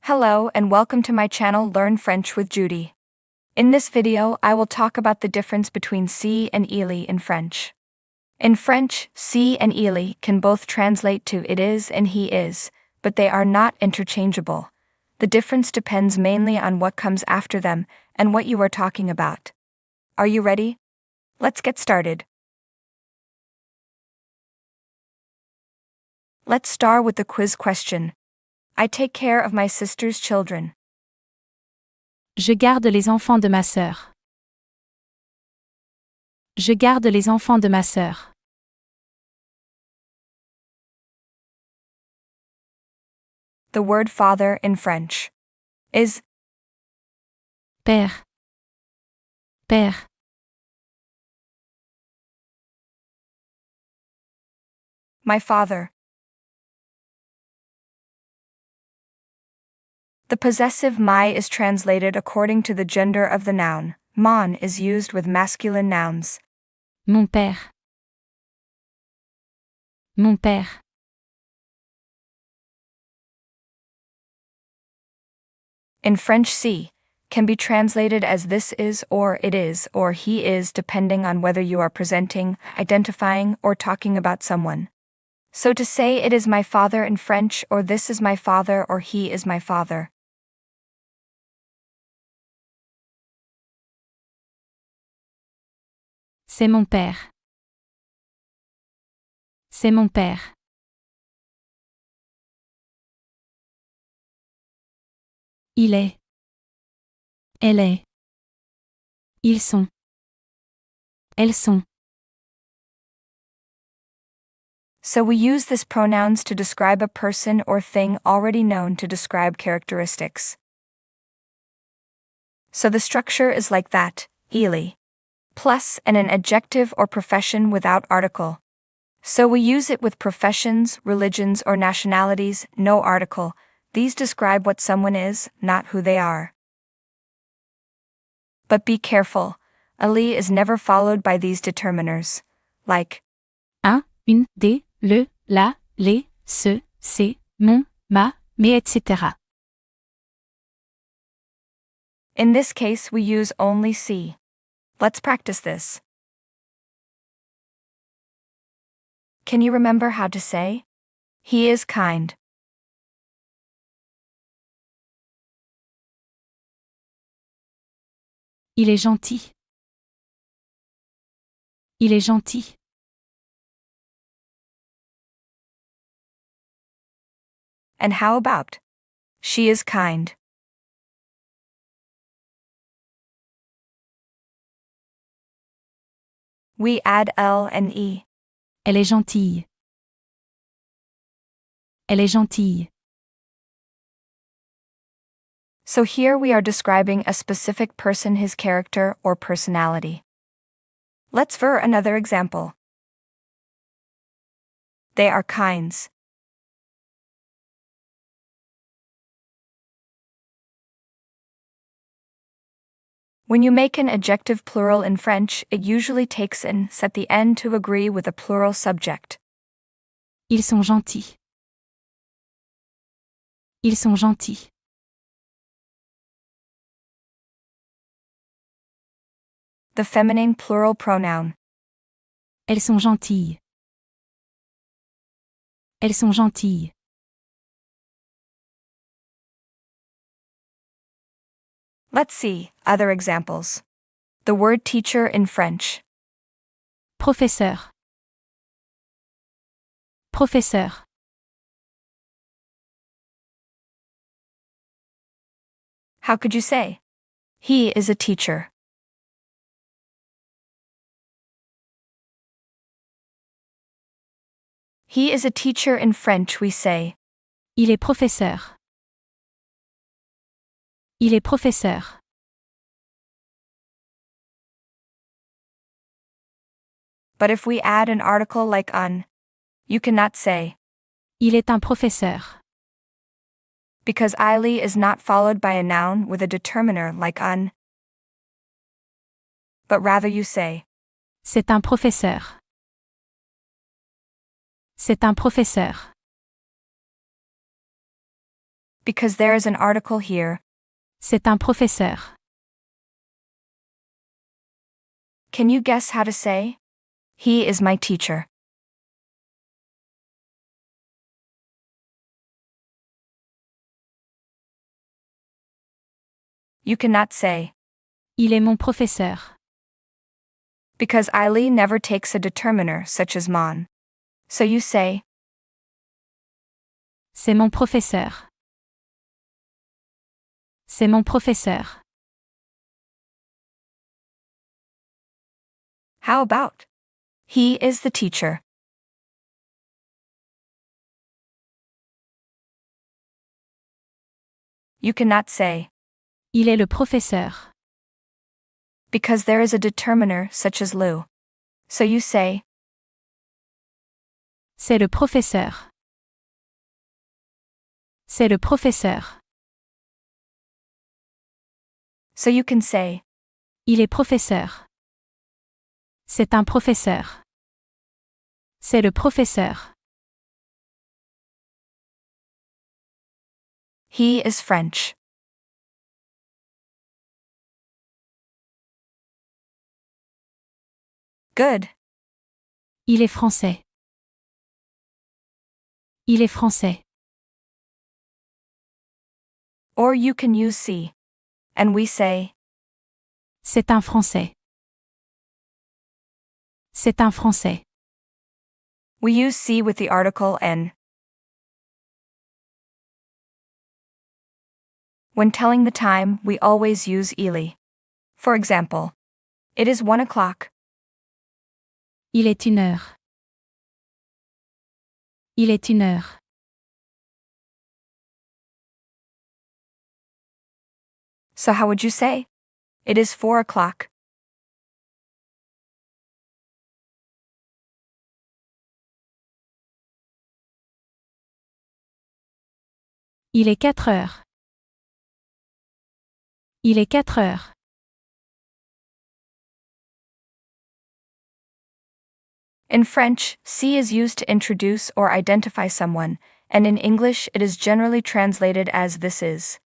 Hello and welcome to my channel Learn French with Judy. In this video, I will talk about the difference between si and il in French. In French, si and il can both translate to it is and he is, but they are not interchangeable. The difference depends mainly on what comes after them and what you are talking about. Are you ready? Let's get started. Let's start with the quiz question. I take care of my sister's children. Je garde les enfants de ma sœur. Je garde les enfants de ma sœur. The word father in French is Père. Père. my father. The possessive my is translated according to the gender of the noun. Mon is used with masculine nouns. Mon père. Mon père. In French, si can be translated as this is or it is or he is depending on whether you are presenting, identifying, or talking about someone. So to say it is my father in French or this is my father or he is my father. C'est mon père. C'est mon père. Il est. Elle est. Ils sont. Elles sont. So we use this pronouns to describe a person or thing already known to describe characteristics. So the structure is like that, il plus and an adjective or profession without article. So we use it with professions, religions, or nationalities, no article. These describe what someone is, not who they are. But be careful, ali is never followed by these determiners, like Un, une, des, le, la, les, ce, c'est, mon, ma, mes, etc. In this case we use only si. Let's practice this. Can you remember how to say? He is kind. Il est gentil. Il est gentil. And how about? She is kind. We add L and E. Elle est gentille. Elle est gentille. So here we are describing a specific person, his character or personality. Let's for another example. They are kinds. When you make an adjective plural in French, it usually takes an s at the end to agree with a plural subject. Ils sont gentils. Ils sont gentils. The feminine plural pronoun. Elles sont gentilles. Elles sont gentilles. Let's see other examples. The word teacher in French. Professeur. Professeur. How could you say? He is a teacher. He is a teacher in French we say. Il est professeur. Il est professeur. But if we add an article like un, you cannot say, Il est un professeur. because il is not followed by a noun with a determiner like un, but rather you say, C'est un professeur. C'est un professeur. Because there is an article here. C'est un professeur. Can you guess how to say? He is my teacher. You cannot say. Il est mon professeur. Because Eily never takes a determiner such as mon. So you say. C'est mon professeur. C'est mon professeur. How about? He is the teacher. You cannot say. Il est le professeur. Because there is a determiner such as Lou. So you say. C'est le professeur. C'est le professeur. So you can say. Il est professeur. C'est un professeur. C'est le professeur. He is French. Good. Il est français. Il est français. Or you can use C. And we say. C'est un français. C'est un français. We use C with the article N. When telling the time, we always use Ely. For example, it is 1 o'clock. Il est 1 heure. Il est 1 heure. So how would you say? It is 4 o'clock. Il est 4 heures. Il est 4 heures. In French, C is used to introduce or identify someone, and in English it is generally translated as this is.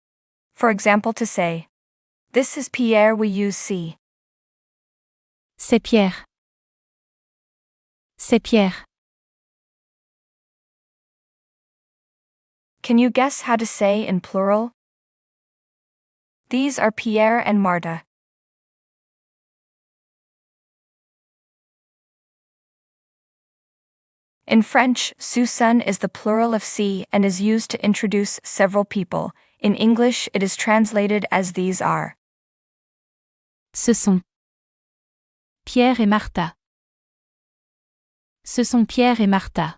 For example, to say, this is Pierre, we use C. C'est Pierre. C'est Pierre. Can you guess how to say in plural? These are Pierre and Marta. In French, Susan is the plural of C and is used to introduce several people. In English, it is translated as these are. Ce sont Pierre et Martha. Ce sont Pierre et Martha.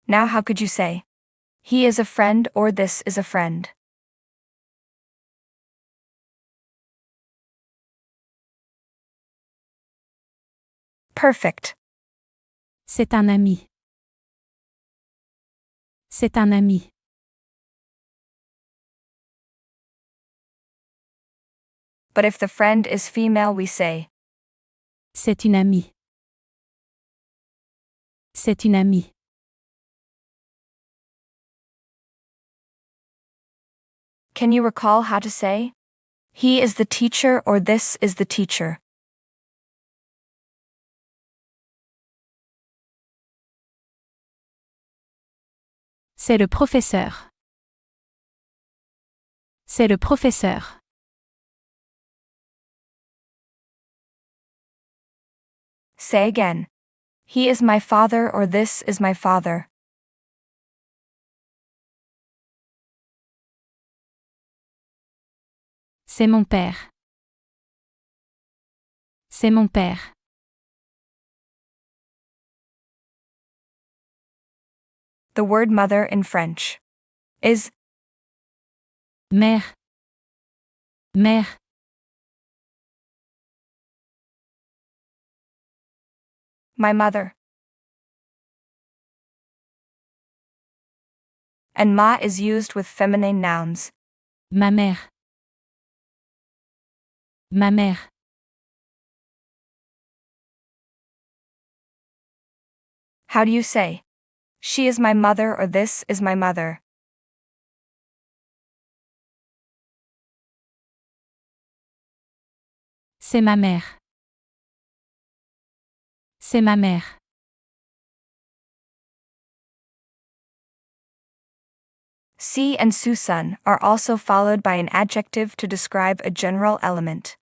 Now how could you say? He is a friend or this is a friend. Perfect. C'est un ami. C'est un ami. But if the friend is female, we say. C'est une amie. C'est une amie. Can you recall how to say? He is the teacher or this is the teacher. C'est le professeur. C'est le professeur. Say again. He is my father or this is my father. C'est mon père. C'est mon père. The word mother in French is Mère. Mère. my mother. And ma is used with feminine nouns. Ma mère. Ma mère. How do you say? She is my mother or this is my mother. C'est ma mère. C'est ma mère. See and Susan are also followed by an adjective to describe a general element.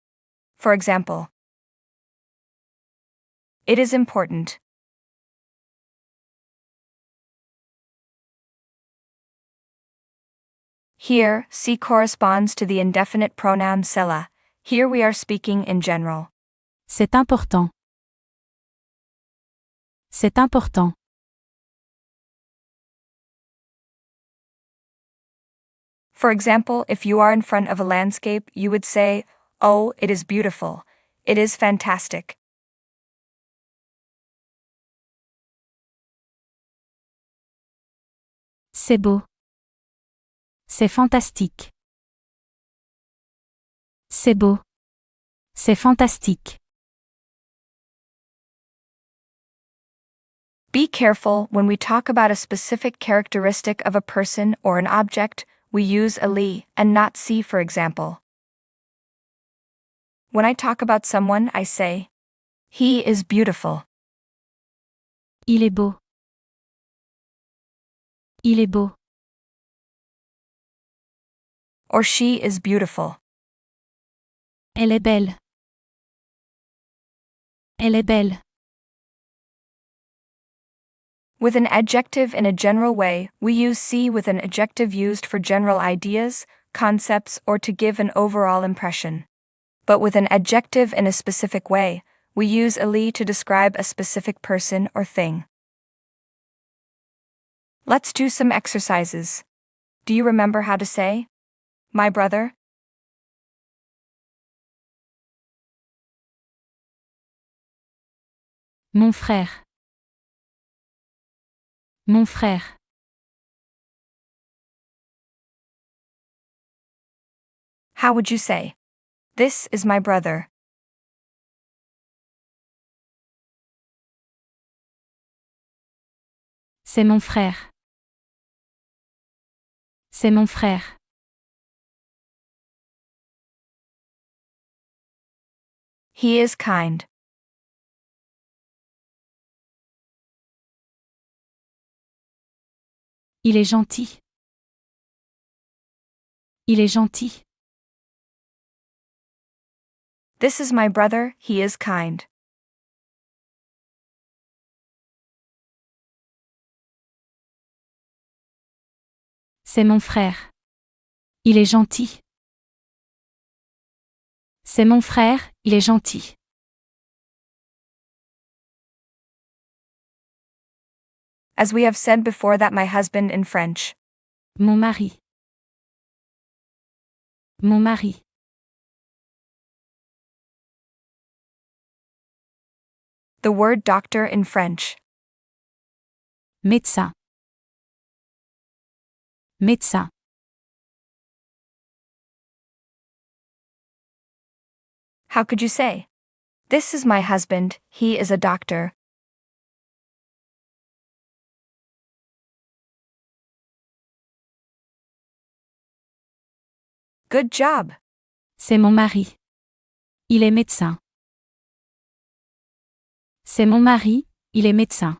For example, it is important. Here, C corresponds to the indefinite pronoun cella. Here we are speaking in general. C'est important. C'est important. For example, if you are in front of a landscape, you would say, "Oh, it is beautiful. It is fantastic." C'est beau. C'est fantastique. C'est beau. C'est fantastique. Be careful when we talk about a specific characteristic of a person or an object, we use a li and not si, for example. When I talk about someone, I say, "He is beautiful." Il est beau. Il est beau. Or she is beautiful. Elle est belle. Elle est belle. With an adjective in a general way, we use si with an adjective used for general ideas, concepts, or to give an overall impression. But with an adjective in a specific way, we use a li to describe a specific person or thing. Let's do some exercises. Do you remember how to say, "My brother"? Mon frère. Mon frère. How would you say, "This is my brother"? C'est mon frère. C'est mon frère. He is kind. Il est gentil. Il est gentil. This is my brother, he is kind. C'est mon frère. Il est gentil. C'est mon frère, il est gentil. As we have said before, that my husband in French. Mon mari. Mon mari. The word doctor in French. Médecin. Médecin. How could you say, "This is my husband, he is a doctor"? Good job. C'est mon mari. Il est médecin. C'est mon mari, il est médecin.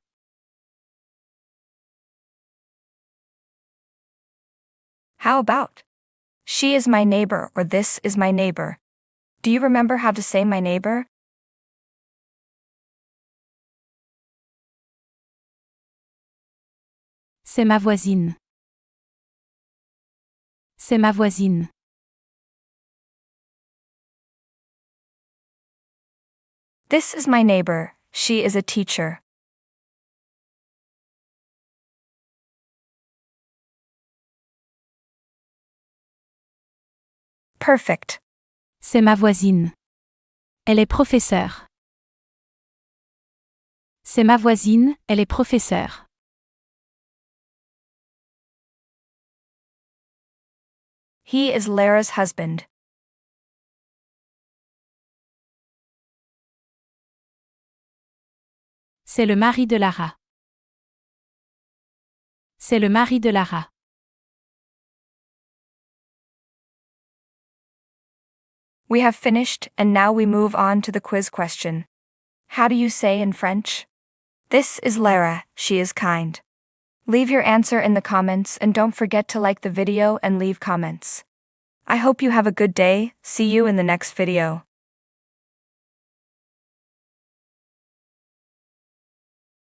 How about, "She is my neighbor" or "This is my neighbor"? Do you remember how to say my neighbor? C'est ma voisine. C'est ma voisine. This is my neighbor, she is a teacher. Perfect. C'est ma voisine. Elle est professeure. C'est ma voisine, elle est professeure. He is Lara's husband. C'est le mari de Lara. c'est le mari de Lara. We have finished, and now we move on to the quiz question. How do you say in French? This is Lara, she is kind. Leave your answer in the comments and don't forget to like the video and leave comments. I hope you have a good day, see you in the next video.